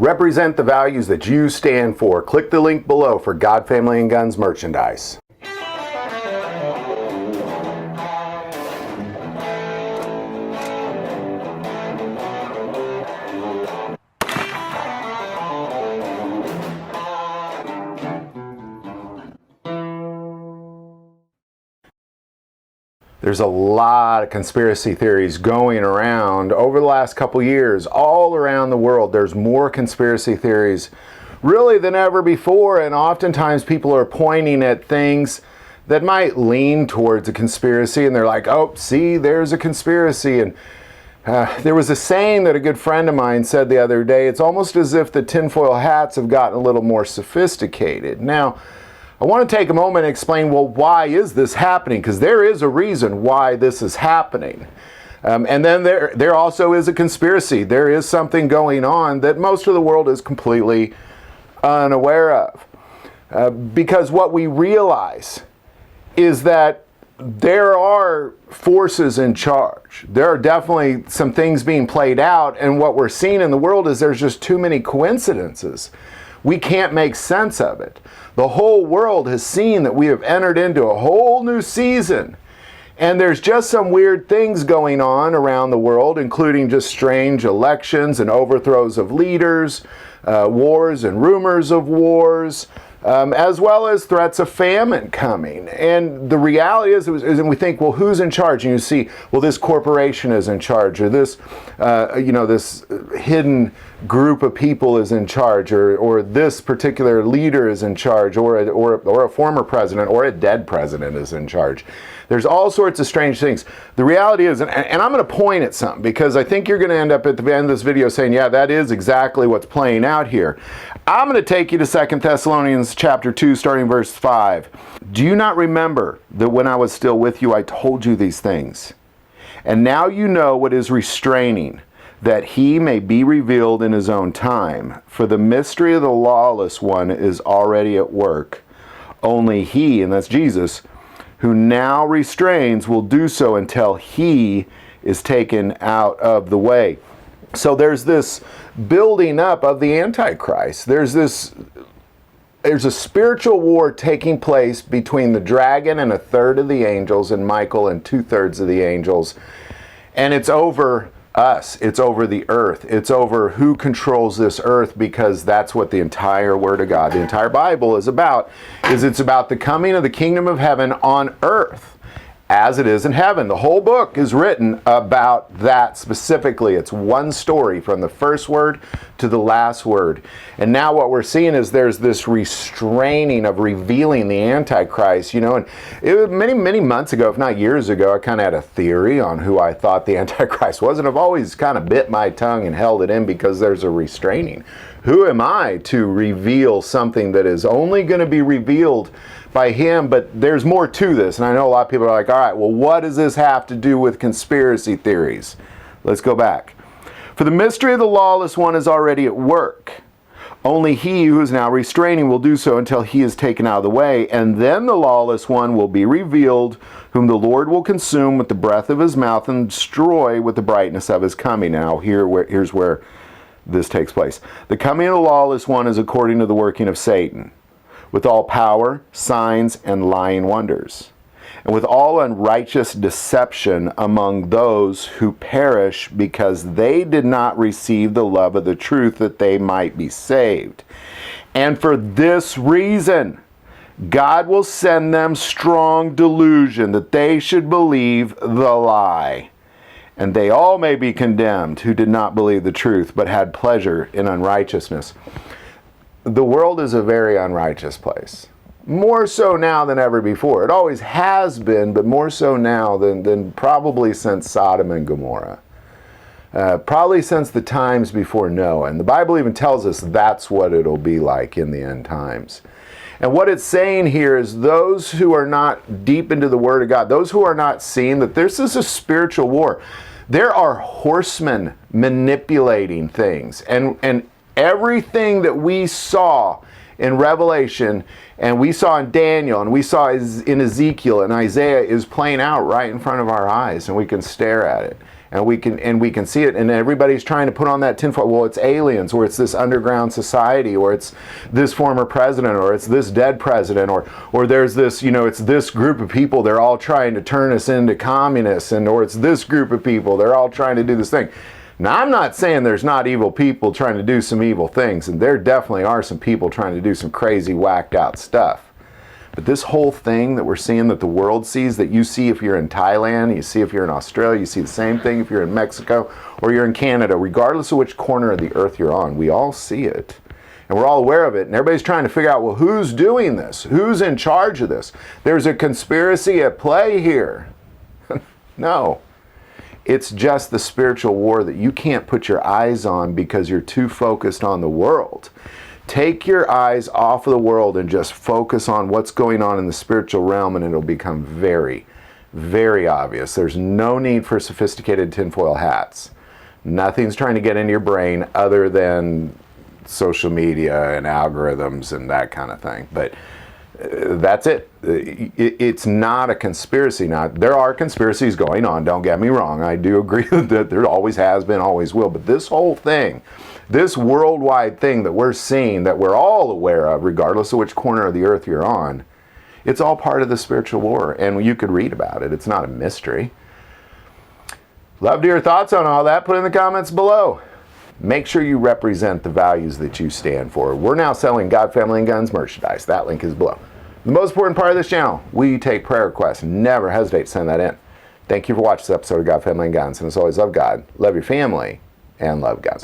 represent the values that you stand for. Click the link below for God, Family, and Guns merchandise. There's a lot of conspiracy theories going around over the last couple years. All around the world, there's more conspiracy theories really than ever before, and oftentimes people are pointing at things that might lean towards a conspiracy, and they're like, oh, see, there's a conspiracy. And there was a saying that a good friend of mine said the other day, it's almost as if the tinfoil hats have gotten a little more sophisticated. Now, I want to take a moment and explain, well, why is this happening? Because there is a reason why this is happening. And then there also is a conspiracy. There is something going on that most of the world is completely unaware of. Because what we realize is that there are forces in charge. There are definitely some things being played out, and what we're seeing in the world is there's just too many coincidences. We can't make sense of it. The whole world has seen that we have entered into a whole new season. And there's just some weird things going on around the world, including just strange elections and overthrows of leaders, wars and rumors of wars, as well as threats of famine coming. And the reality is we think, well, who's in charge? And you see, well, this corporation is in charge, or this, this hidden group of people is in charge, or this particular leader is in charge, or a former president, or a dead president is in charge. There's all sorts of strange things. The reality is, and I'm going to point at something, because I think you're going to end up at the end of this video saying, yeah, that is exactly what's playing out here. I'm going to take you to 2 Thessalonians chapter 2, starting verse 5. Do you not remember that when I was still with you, I told you these things? And now you know what is restraining, that he may be revealed in his own time. For the mystery of the lawless one is already at work. Only he, and that's Jesus, who now restrains, will do so until he is taken out of the way. So there's this building up of the antichrist. There's a spiritual war taking place between the dragon and a third of the angels, and Michael and 2/3 of the angels. And it's over us. It's over the earth. It's over who controls this earth, because that's what the entire Word of God, the entire Bible is about. It's about the coming of the kingdom of heaven on earth as it is in heaven. The whole book is written about that specifically. It's one story from the first word to the last word. And now what we're seeing is there's this restraining of revealing the Antichrist, and it was many months ago, if not years ago, I kind of had a theory on who I thought the Antichrist was, and I've always kind of bit my tongue and held it in because there's a restraining. Who am I to reveal something that is only going to be revealed by him? But there's more to this, and I know a lot of people are like, all right, well, what does this have to do with conspiracy theories? Let's go back. For the mystery of the lawless one is already at work. Only he who is now restraining will do so until he is taken out of the way, and then the lawless one will be revealed, whom the Lord will consume with the breath of his mouth and destroy with the brightness of his coming. Now, here's where this takes place. The coming of the lawless one is according to the working of Satan, with all power, signs, and lying wonders, and with all unrighteous deception among those who perish, because they did not receive the love of the truth, that they might be saved. And for this reason, God will send them strong delusion, that they should believe the lie. And they all may be condemned who did not believe the truth, but had pleasure in unrighteousness. The world is a very unrighteous place. More so now than ever before. It always has been, but more so now than probably since Sodom and Gomorrah. Probably since the times before Noah. And the Bible even tells us that's what it'll be like in the end times. And what it's saying here is those who are not deep into the Word of God, those who are not seeing that this is a spiritual war. There are horsemen manipulating things. And everything that we saw in Revelation, and we saw in Daniel, and we saw in Ezekiel and Isaiah is playing out right in front of our eyes, and we can stare at it. And we can see it, and everybody's trying to put on that tinfoil. Well, it's aliens, or it's this underground society, or it's this former president, or it's this dead president, or there's this, it's this group of people, they're all trying to turn us into communists, or it's this group of people, they're all trying to do this thing. Now, I'm not saying there's not evil people trying to do some evil things, and there definitely are some people trying to do some crazy, whacked out stuff. But this whole thing that we're seeing, that the world sees, that you see if you're in Thailand, you see if you're in Australia, you see the same thing if you're in Mexico, or you're in Canada, regardless of which corner of the earth you're on, we all see it. And we're all aware of it, and everybody's trying to figure out, well, who's doing this? Who's in charge of this? There's a conspiracy at play here. No. It's just the spiritual war that you can't put your eyes on because you're too focused on the world. Take your eyes off of the world and just focus on what's going on in the spiritual realm, and it'll become very, very obvious. There's no need for sophisticated tinfoil hats. Nothing's trying to get into your brain other than social media and algorithms and that kind of thing. But that's it. It's not a conspiracy. Now, there are conspiracies going on, don't get me wrong. I do agree that there always has been, always will. But this whole thing, this worldwide thing that we're seeing, that we're all aware of, regardless of which corner of the earth you're on, it's all part of the spiritual war. And you could read about it. It's not a mystery. Love to hear your thoughts on all that. Put in the comments below. Make sure you represent the values that you stand for. We're now selling God, Family, and Guns merchandise. That link is below. The most important part of this channel, we take prayer requests. Never hesitate to send that in. Thank you for watching this episode of God, Family, and Guns. And as always, love God, love your family, and love guns.